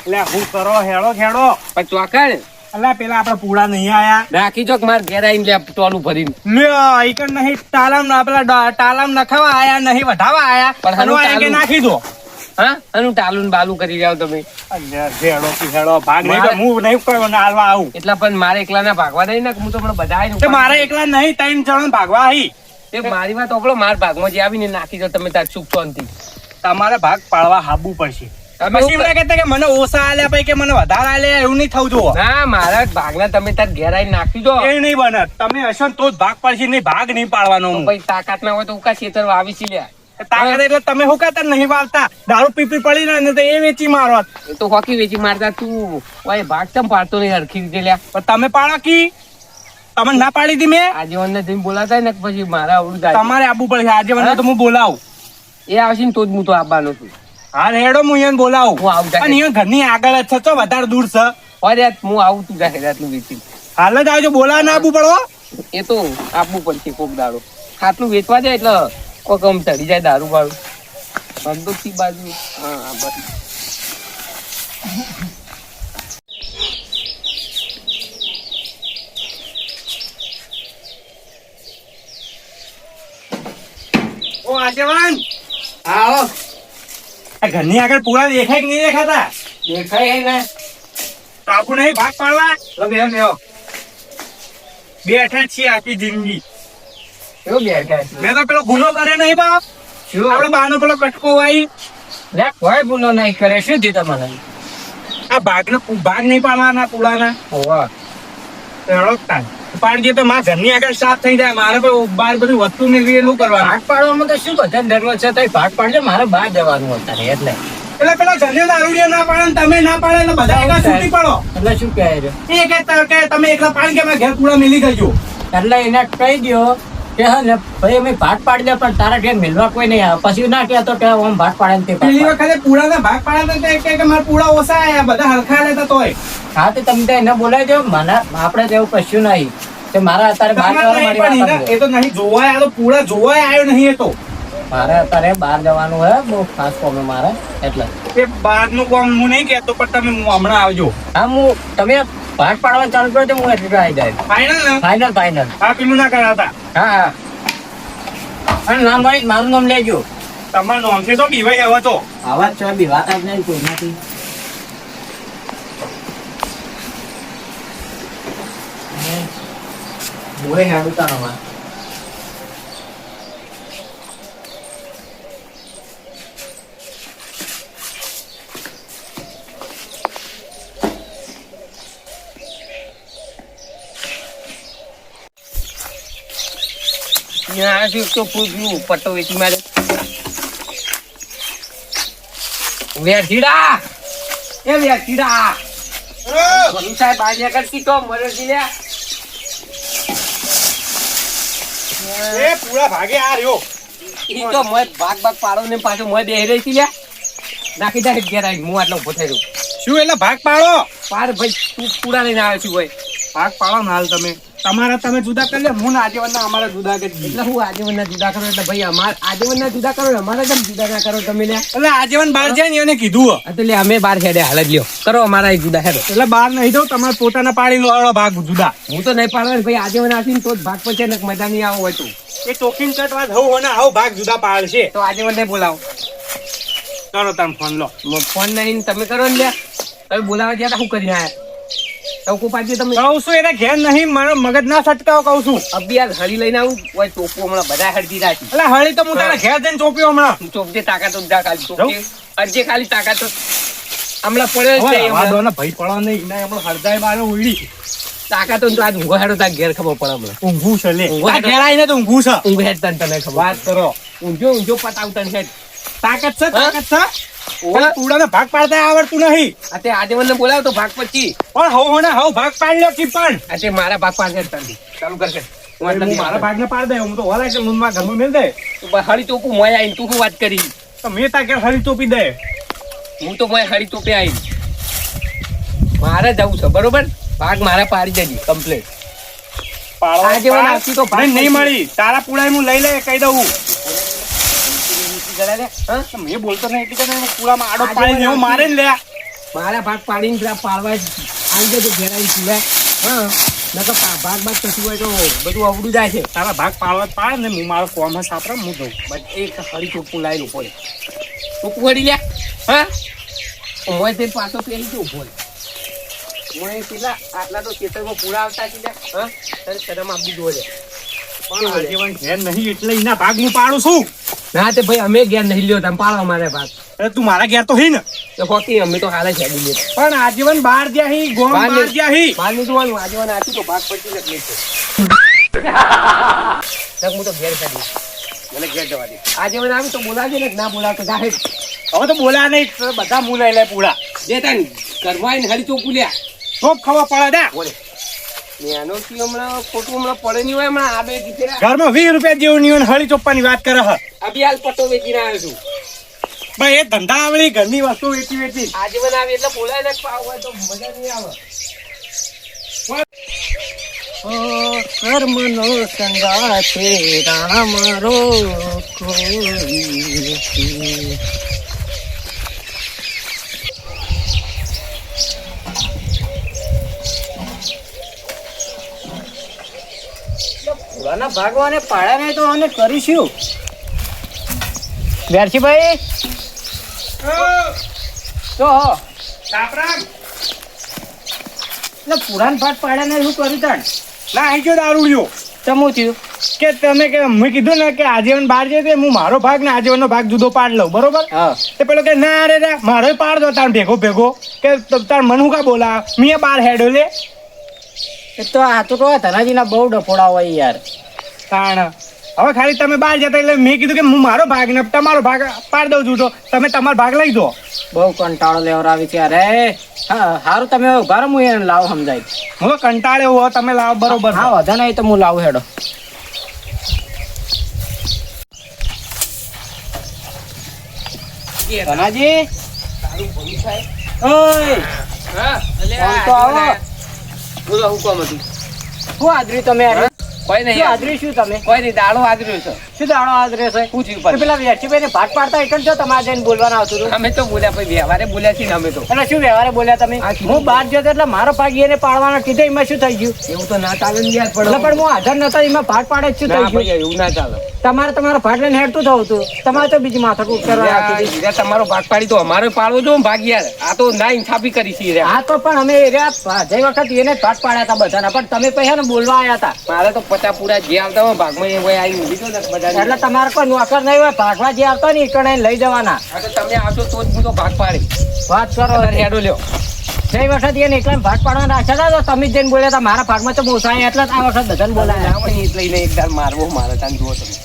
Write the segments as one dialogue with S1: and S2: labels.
S1: એટલે હું કરો હેડો ખેડો
S2: પણ ચોકડ
S1: અલા પેલા આપડા પૂડા નહીં આયા
S2: રાખી ચોક માર ઘેર આવીને લે ટોલું ભરીને
S1: લ્યો ઈકન નહીં તાલામ નખાવા આયા નહીં વઢાવા આયા
S2: પણ
S1: પણ આયા કે નાખી દો
S2: હા અને ટાલું બાલું કરી જાવ તમે
S1: હેડો કી હેડો ભાગ નહીં તો હું નહીં કોઈ હાલવા આવું
S2: એટલા પણ મારે એકલા ના ભાગવા દઈ ને હું તો પણ બધા
S1: તે મારે એકલા નહીં 3 જણ ભાગવા આવી
S2: એ મારી વાત ઓકળો માર ભાગમાં જે આવીને નાખી દો તમે તાર ચૂપ શાંતિ
S1: તમારે ભાગ પાડવા હાબવું પડશે પછી એમ લાગે કે મને ઓછા આલ્યા પછી કે મને વધારે આલ્યા એવું નહીં થવું જોવો
S2: ના મારા ભાગના તમે તાર ઘેર આવીને નાખી દો
S1: એ નહીં બને તમે હશો તો જ ભાગ પડશે નહીં ભાગ નહીં પાડવાનો
S2: પછી તાકાત ના હોય તો ઉકા ખેતર વાવી છી લ્યા
S1: તાકાત એટલે તમે શું કરતા નહીં વાળતા દારૂ પીપી પડી ને તો એ વેચી મારો
S2: એ તો હોકી વેચી મારતા તું ઓય ભાગ ચમ પાડતો નહીં હરખી રીતે લ્યા
S1: પણ તમે પાડો કી તમે ના પાડી દી મેં
S2: આજીવન ને તમે બોલાતા ને પછી મારા આવડું જાય
S1: તમારે આવવું પડશે આજીવન તો હું બોલાવું
S2: એ આવશે ને તો જ હું તો આવવાનો છું
S1: હા રેડો હું અહીંયા બોલાવું
S2: હું આવું
S1: અને અહીંયા ઘરની આગળ જ છે તો વધારે દૂર છે
S2: અરે હું આવું તું જાય રાતનું વેચી
S1: હાલ જ આવજો બોલાવા ના આવવું પડો
S2: એ તો આપવું પડશે કોક દાડો ખાટલું વેચવા જાય એટલે કોક આમ ચડી જાય દારૂ વાળું બંદૂકથી બાજુ હા બસ
S1: ઓ આગેવાન
S2: આવો
S1: આ ઘરની આગળ પૂરા દેખાય કે નહીં દેખાતા
S2: દેખાય ને
S1: કાપુ નહીં ભાગ પાડવા
S2: બેહો
S1: બેઠા છીએ આખી જિંદગી
S2: કેવું બેઠા
S1: મેં તો પેલો ગુનો કરે નહીં બાપ
S2: શું
S1: આપડે બાનો પેલો કટકો વાઈ
S2: લે કોઈ ગુનો નહીં કરે શું થી તમને
S1: આ ભાગ નહીં પાડવાના પૂળાના
S2: હોવા
S1: રડકતા પાડી દે તો મારા ઘરની આગળ સાફ થઈ જાય મારે બહાર બધું વસ્તુ મેળવી એટલું કરવાનું
S2: ભાગ પાડવામાં તો શું બધા ડરવો છે તો ભાગ પાડજો મારે બહાર જવાનું હતા એટલે
S1: એટલે પેલા જને દારૂડિયો ના પાડે ને તમે ના પાડે એટલે બધા એકલા છૂટી પડો
S2: એટલે શું કહે છે
S1: એ કે તમે એકલા પાડી કે મારા ઘેર પૂળા મિલી ગયો
S2: એટલે એને કહી દો કે હા ને ભાઈ અમે ભાગ પાડી દે પણ તારા ઘેર મિલવા કોઈ નહીં આવે પછી ના કહેતો કે આમ ભાગ પાડે ને તે
S1: પેલી વખતે પૂળાના ભાગ પાડ્યા હતા કે મારા પૂળા ઓછા આયા બધા હલખા લેતા તોય
S2: હા તો તમે એને બોલાવી દો મને આપણે જેવું કશું નહીં તે મારા અત્યારે બહાર જવાનું મારી વાત સાંભળો.
S1: એ તો નહીં જોવાય આ તો પૂળા જોવાય આવ્યો નહીં એ તો
S2: મારે અત્યારે બહાર જવાનું હોય બહુ ખાસ પ્રોબ્લેમ મારે એટલે
S1: એ બહારનું કામ હું નહીં કહેતો પણ તમે હમણાં આવજો
S2: હા હું તમે ભાગ પાડવાનું ચાલુ કરો તો હું એટલે આવી જાય
S1: ફાઈનલ ને
S2: ફાઇનલ
S1: હા પેલું ના કરાતા
S2: હા હા અને નામ મળી મારું નામ લેજો
S1: તમારું નામ છે તો બીવાઈ હવે તો
S2: આવા જ છે બી વાત જ નહીં કોઈ નથી બોલે હેડું તારા તો પૂછ્યું પટ્ટો વેચી મારે વેઠીડા એ વેઠીડા સાહેબ આજે કરતી તો મરે લ્યા
S1: એ પૂરા ભાગે આ રહ્યો
S2: ઈ તો મત ભાગ પાડો ને પાછો મત બેહી રહી છે લ્યા નાખી દે ઘેર આવી હું આટલો ઉભો થઈ રહ્યો
S1: શું એટલે ભાગ પાડો
S2: પાર ભાઈ તું પૂરા લઈને આવ્યો છું ભાઈ
S1: ભાગ પાડો ને હાલ તમે જુદા કરી લે હું આજીવનના અમારા જુદા કરી
S2: એટલે હું આજીવનના જુદા કરો એટલે ભાઈ અમાર આજીવનના જુદા કરો ને અમારા કેમ જુદા ના કરો તમે લ્યા
S1: એટલે આજીવન બહાર જાય ને એને કીધું
S2: એટલે અમે બાર હેડે હાલ જ લ્યો કરો અમારા એ જુદા હેડો
S1: એટલે બહાર નહીં દઉં તમારે પોતાના પાડી લો ભાગ જુદા
S2: હું તો નહીં પાડવા ભાઈ આજીવન આવતી તો જ ભાગ પછી ને મજા નહીં આવો હોય તો
S1: એ ટોકીન કટ વાત હવ ને આવ ભાગ જુદા પાડશે
S2: તો આજીવન ને બોલાવો
S1: કરો તમે ફોન લો
S2: ફોન નહીં તમે કરો ને લ્યા તમે બોલાવા ગયા તા શું કરીને આયા ટોકો પાડી તમે
S1: કહું છું એને ઘેર નહીં મારો મગજ ના સટકાવ કહું છું
S2: અભિયાન હળી લઈને આવું હોય ટોપો હમણાં બધા હળદી રાખી
S1: એટલે હળી તો હું તારા ઘેર જઈને ચોપ્યો હમણાં
S2: ચોપજે તાકાત ઉદ્ધા ખાલી ચોપજે અરજે ખાલી તાકાત હમણાં પડ્યો છે
S1: ભાઈ પડવા નહીં એના હમણાં હળદાય બારે ઉડી
S2: તાકાત તો આજ ઊંઘો હેડો તાર ઘેર ખબર પડે હમણાં
S1: ઊંઘું છે લે
S2: ઊંઘું છે.
S1: ઘેર આવીને તો ઊંઘું છે
S2: ઊંઘ હેડ તને ખબર
S1: વાત કરો
S2: ઊંઘો પતાવ તને હેડ
S1: તાકાત છે
S2: ઓવે.
S1: પૂડાને ભાગ પાડતા આવડતું નહીં
S2: આ તે આજે મને બોલાવ તો ભાગ પછી
S1: પણ હવ ભાગ પાડી લ્યો કી પણ
S2: આ તે મારા ભાગ પાસે તને ચાલુ કરશે
S1: હું મારા ભાગને પાડી દે હું તો ઓલા કે મુનમાં ઘરમાં મેલ દે
S2: હળી ચોપું મોય આવીને તું શું વાત કરી
S1: તો મેં તા કે હળી ટોપી દે
S2: હું તો મોય હળી ચોપે આવી મારે જવું છે બરોબર ભાગ મારા પાડી દેજી કમ્પ્લીટ આજે મને આવતી તો ભાગ
S1: નહીં મળી તારા પુડાઈ હું લઈ લે કહી દઉં
S2: ગળા લે હા
S1: મેં બોલતો નહીં એટલે કે પૂરામાં આડો પાડીને એવું મારે ને લે
S2: મારા ભાગ પાડીને પેલા પાડવા આવી જજો ઘેરાઈ સિવાય હા નકર ભાગ કશું હોય તો બધું અવડું જાય છે
S1: તારા ભાગ પાડવા પાડે ને હું મારો કોમ સાપરા હું દઉં
S2: બસ એક હળી ચોખ્ખું લાવી લો પડે ચોખ્ખું વળી લે હા મોય તે પાછો પેલી તો ઉભો મોય પેલા આટલા તો ખેતરમાં પૂરા આવતા છે હા તારે કદમ આપી દો લે
S1: પણ આજીવન ઘેર નહીં એટલે એના ભાગ હું પાડું છું
S2: ના તે ભાઈ અમે ઘેર નહીં લ્યો તમે પાડો મારે ભાગ
S1: અરે તું મારા ઘેર તો હી ને
S2: તો હોકી અમે તો હાલે છેડી લે
S1: પણ આજીવન બહાર જ્યાં હી ગોમ બહાર જ્યાં હી
S2: બહાર ની જોવાનું આજીવન આથી તો ભાગ પડતી નથી છે હું તો ઘેર છેડી મને ઘેર જવા દે આજીવન આવી તો બોલાવજે ને ના બોલાવ તો જાહેર
S1: હવે તો બોલ્યા નહીં તો બધા મુલાઈ લે પૂરા
S2: જે તને કરવા ને હરી ચોખ્ખું લ્યા
S1: તો ખબર પડે દે
S2: બોલે નેનો થી હમણાં ખોટું હમણાં પડે નહીં હોય હમણાં આ બે દીકરા
S1: ઘરમાં 20 રૂપિયા જેવું નહીં હોય ને હળી ચોપ્પાની વાત કરે હ
S2: અભી હાલ પટ્ટો વેચીને આવ્યો છું
S1: ભાઈ એ ધંધા આવડી ઘરની વસ્તુ વેચી
S2: આજીવન આવી એટલે બોલાય ને પાવ હોય તો મજા નહીં આવે કર્મનો સંગાથે રાણા મારો પુરાના ભાગવાને પાડ્યા નહીં તો આને કરીશું વ્યારસીભાઈ તો
S1: સાપરામ
S2: એટલે પુરાણ ભાગ પાડ્યા ને શું કર્યું તાણ
S1: ના અહીં જો દારૂડિયો
S2: ચમું થયું
S1: કે તમે કે મેં કીધું ને કે આજીવન બહાર જઈએ હું મારો ભાગ ને આજીવનનો ભાગ જુદો પાડ લઉં બરોબર
S2: હા
S1: તે પેલો કે ના અરે રે મારો પાડ દો તાર ભેગો કે તાર મન હું કા બોલા મેં બાર હેડો લે
S2: એ તો આ તો કહો ધનાજીના બહુ ડફોડા હોય યાર
S1: તાણ હવે ખાલી તમે બહાર જતા એટલે મેં કીધું કે હું મારો ભાગ ને તમારો ભાગ પાડ દઉં છું તો તમે તમારો ભાગ લઈ દો
S2: બહુ કંટાળો લેવરાવી છે અરે હા સારું તમે ઉભા રહો હું એને લાવ સમજાય
S1: હું કંટાળે હો તમે લાવો બરોબર
S2: હા વધા નહીં તો હું લાવું હેડો ધનાજી ઓય ફોન તો આવો બોલો હું કોમ હતું શું આદરી તમે કોઈ નહીં આદરી શું તમે કોઈ નહીં દાડો આદર્યો છે શું દાડો આદર્યો છે પૂછ્યું પણ પેલા વેચીભાઈ ને ભાગ પાડતા એક છો તમારે જઈને બોલવાના આવતું હતું અમે તો બોલ્યા પછી વ્યવહારે બોલ્યા છીએ અમે તો એટલે શું વ્યવહારે બોલ્યા તમે હું બહાર જતો એટલે મારો ભાગ એને પાડવાનો કીધો એમાં શું થઈ ગયું એવું તો ના ચાલે ને યાર પણ હું હાજર નતો એમાં ભાગ પાડે શું થઈ ગયું એવું ના ચાલે તમારો ભાગ લઈને હેડતું થવું હતું તમારે તો બીજી માથાકૂટ કરવા તમારો ભાગ પાડી તો અમારો પાડવો જો ભાગ યાર આ તો ના ઇન્સાફી કરી છે હા તો પણ અમે જઈ વખત એને ભાગ પાડ્યા હતા બધાના પણ તમે પૈસા ને બોલવા આવ્યા હતા મારે તો પચાસ પૂરા જે આવતા હોય ભાગમાં એ હોય આવી લીધો ને બધા એટલે તમારે કોઈ નોકર નહીં હોય ભાગમાં જે આવતા ને એ લઈ જવાના તમે આવશો તો જ હું તો ભાગ પાડી વાત કરો હેડો લ્યો જઈ વખત એને એકલા ભાગ પાડવાના રાખ્યા હતા તો તમે જઈને બોલ્યા હતા મારા ભાગમાં તો મોસાય એટલે આ વખત બધાને બોલાયા એટલે એકદાર મારવો મારે ત્યાં જુઓ તમે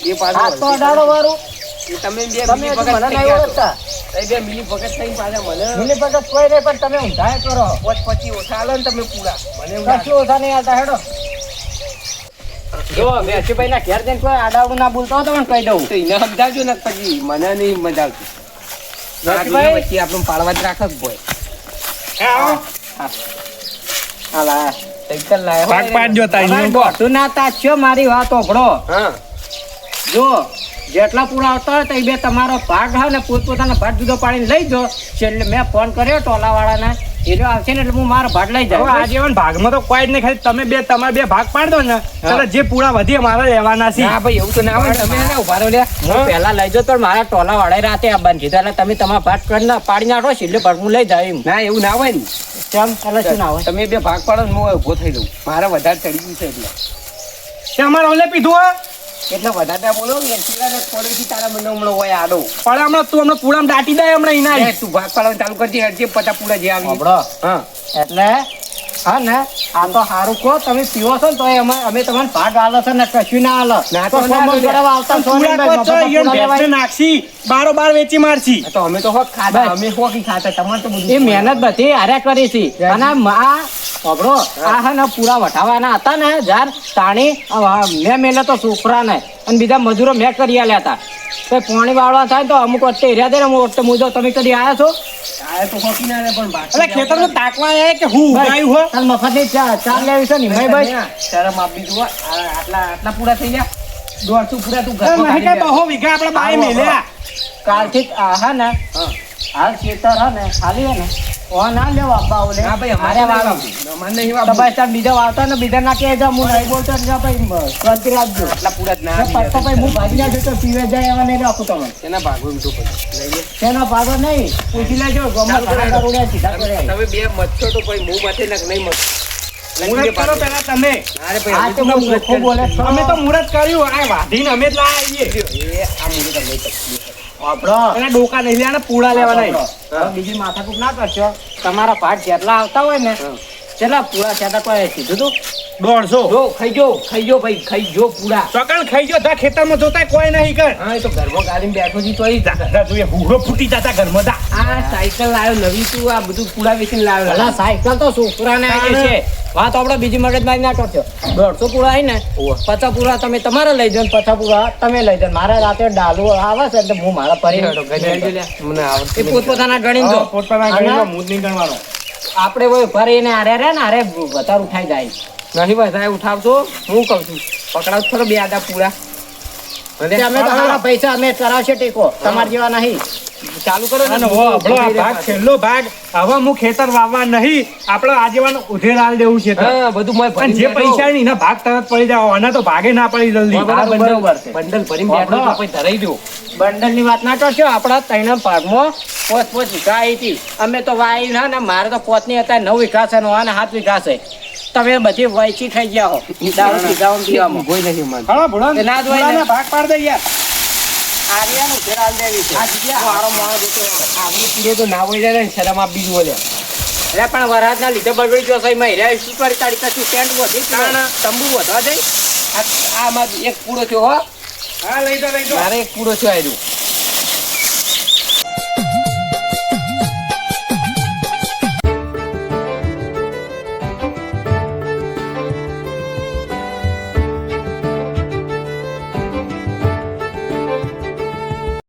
S2: એ પાછો તો અડાડો વાળું તમે બે મિલી ભગત થઈ પાછા મને મિલી ભગત કોઈ નહીં પણ તમે ઊંધાય કરો પછી ઓછા આલો ને તમે પૂરા મને કશું ઓછા નહીં આવતા હેડો જો વેચીભાઈ ના ઘેર જઈને કોઈ આડાવડું ના બોલતો હતો પણ કહી દઉં તો એને સમજાવજો ને પછી મને નહીં મજા આવતી પછી આપણે પાડવા જ રાખો ભાઈ
S1: ભાગ પાડજો
S2: તું ના તાચ્યો મારી વાત ઓભળો જો જેટલા પૂરા આવતા હોય તો એ બે તમારો ભાગ હોય ને પોતપોતાનો ભાગ જુદો પાડીને લઈ જો એટલે મેં ફોન કર્યો ટોલા વાળાને એ આવશે ને એટલે હું મારો ભાગ લઈ જાઉં
S1: આજીવન ભાગમાં તો કોઈ જ નહીં ખાલી તમે તમારે બે ભાગ પાડ દો ને એટલે જે પૂરા વધી મારે લેવાના છે
S2: હા ભાઈ એવું તો ના હોય તમે ઉભા રહો હું પહેલા લઈ જાઉં તો મારા ટોલા વાળા રાતે આવવાનું કીધું એટલે તમે તમારા ભાગ પાડી નાખો એટલે ભાગ હું લઈ જાઉં એમ ના એવું ના હોય ને કેમ એટલે શું ના હોય તમે બે ભાગ પાડો ને હું ઉભો થઈ દઉં મારે વધારે ચડી ગયું છે એટલે
S1: અમારે ઓલે પીધું
S2: એટલે વધારે બોલો થોડીથી તારા મને હમણાં હોય આડો
S1: પણ હમણાં તું હમણાં પૂરામાં દાટી દે હમણાં ઇના
S2: તું ભાગ પાડવાનું ચાલુ કરજે હરજે પચાસ પૂરા જે આવી હા એટલે હા ને આ તો સારું કહો તમે પીવો છો ને તો અમે તમને ભાગ આલો છો ને કશું ના આલો
S1: નાખી બારોબાર વેચી મારશી
S2: તો અમે તો હોક ખાતા અમે હોકી ખાતા તમારે તો એ મહેનત બધી હારે કરી છે અને ખબરો આ હે ને પૂરા વઠાવાના હતા ને જાર તાણી મેં મેલે તો છોકરા ને અને બીજા મજૂરો મેં કરી આલ્યા હતા તો પાણી વાળવા થાય તો અમુક વખતે એરિયા દે ને અમુક વખતે મુજો તમે કદી આવ્યા છો આયા તો હોકી ના પણ એટલે ખેતર માં તાકવા આયા કે હું ઉગાયું હો મફત ની ચાર લેવી છે ને ભાઈ શરમ આપી જુઓ આટલા પૂરા થઈ ગયા દોઢસો પૂરા તું
S1: એ
S2: ઘરમાં
S1: નહીં
S2: કાઢી
S1: કે બહુ વીઘા આપણે બાય મેલ્યા
S2: કાલથી જ આ હા ને હાલ ખેતર હે ને ખાલી હે ને ઓ ના લેવો અબ્બા ઓલે
S3: હા ભાઈ,
S2: મારે વાળો
S3: અમારે નહીં
S2: તો
S3: વાપરવું.
S2: ભાઈ સાહેબ બીજા વાવતા ને બીજા ના કહે જા હું નહીં બોલતો ને જા ભાઈ શાંતિ રાખજો
S3: આટલા પૂરા જ ના
S2: તો પાછો ભાઈ હું ભાગી ના જતો પીવે જાય એવા નહીં રાખું તમે
S3: એના ભાગો એમ તો પછી લઈ લે.
S2: તેનો ભાગો નહીં પૂછી લેજો ગમે ખાડા કરોડ્યા સીધા કરે
S3: તમે બે મત છો તો ભાઈ હું મતે ને નહીં મત.
S1: મુહૂર્ત કરો પેલા તમે
S3: અરે ભાઈ,
S2: આ
S3: અમે
S2: તો
S3: તો
S2: હું
S3: મુહૂર્ત
S2: ચોખ્ખું બોલે છો.
S1: અમે તો મુહૂર્ત કર્યું આ વાઢીને અમે જ લાયા આવીએ
S3: એ આ મુહૂર્ત અમે કરીએ.
S2: વાપરો.
S1: એના ડોકા નહીં લેવાના પૂળા લેવાના
S2: વાપરો. હવે બીજી માથાકૂટ ના કરશો તમારા પાઠ જેટલા આવતા હોય ને કેટલા પૂરા છેટા કોઈ કીધું તું
S1: 150
S3: જો ખાઈ જો ભાઈ, ખાઈ જો પૂરા.
S1: ચોકણ ખાઈ ગયો તા ખેતરમાં જોતા કોઈ નહીં કર
S3: હા, એ તો ઘરમાં ગાડીમાં બેઠો છી તોય
S1: દાદા તું એ હુહો ફૂટી જતા ઘરમાં તા
S3: આ સાયકલ લાવ્યો નવી, તું આ બધું પૂરા વેચીને લાવ્યો.
S2: ભલા સાયકલ તો છોકરાને આવી છે વાત આપણે બીજી મગજમારી ના કરશો 150 પૂરા આવી ને 50 પૂરા તમે તમારે લઈ જાઓ ને 50 પૂરા તમે લઈ જાઓ મારે રાતે ડાલુ આવે છે એટલે હું મારા
S3: હેડો, ગણી
S2: પરિવાર
S3: લેજો લ્યા. મને આવડતું
S2: એ
S3: નહીં.
S2: પોતપોતાના ગણી દો
S1: પોતાના
S2: અને
S1: ગણીમાં મૂડ નહીં ગણવાનો
S2: આપણે કોઈ ભરીને આરે રે ને આરે વધારે ઉઠાઈ જાય
S3: નહીં વધારે ઉઠાવશો, હું કહું છું પકડાવ ખરો બે આડા પૂરા.
S2: તે અમે તો સારા પૈસા અમે કરાવશે ટેકો તમારા જેવા નહીં
S3: ચાલુ કરો ને.
S1: અને હો આપણો આ ભાગ છેલ્લો ભાગ હવે હું ખેતર વાવવા નહીં આપણો આજેવાન ઉધેર આલ દેવું છે તો.
S3: હા, બધું મેં
S1: અને જે પૈસા ને એના ભાગ તરત પડી જાય આના તો ભાગે ના પડી જલ્દી
S2: હા, બરોબર છે.
S3: બંડલ ભરીને બેઠો તો પછી ધરાઈ દો.
S2: બંડલ ની વાત ના કરશો આપણા ત્રણ ભાગમાં પોત પોત વીઘા આવી હતી અમે તો વાઈ ના ને મારે તો પોત ની હતા 9 વીઘા છે ને 7 વીઘા છે તમે બધી વૈચી થઈ ગયા હો દારૂ પીધામાં પીવામાં
S3: કોઈ નહીં માનતું.
S1: હા ભોળા
S2: તે ના જ હોય ને.
S1: ભોળાના ભાગ પાડ દે યાર
S2: આર્યાનું ફેરાલ દેવી છે
S3: આ જગ્યા હારો માણસ હતો. આપણું પૂરો તો ના હોય જાય ને શરમ આપી જ બોલે.
S2: અરે પણ વરસાદના લીધે બગડી ગયો છે એમાં હીરા શું કરી તારી કશું ટેન્ટ વધી
S3: તાણા.
S2: તંબુ વધવા જાય
S3: આમાં એક પૂરો થયો હો,
S1: હા લઈ દો
S3: મારે એક પૂરો થયો આયરો.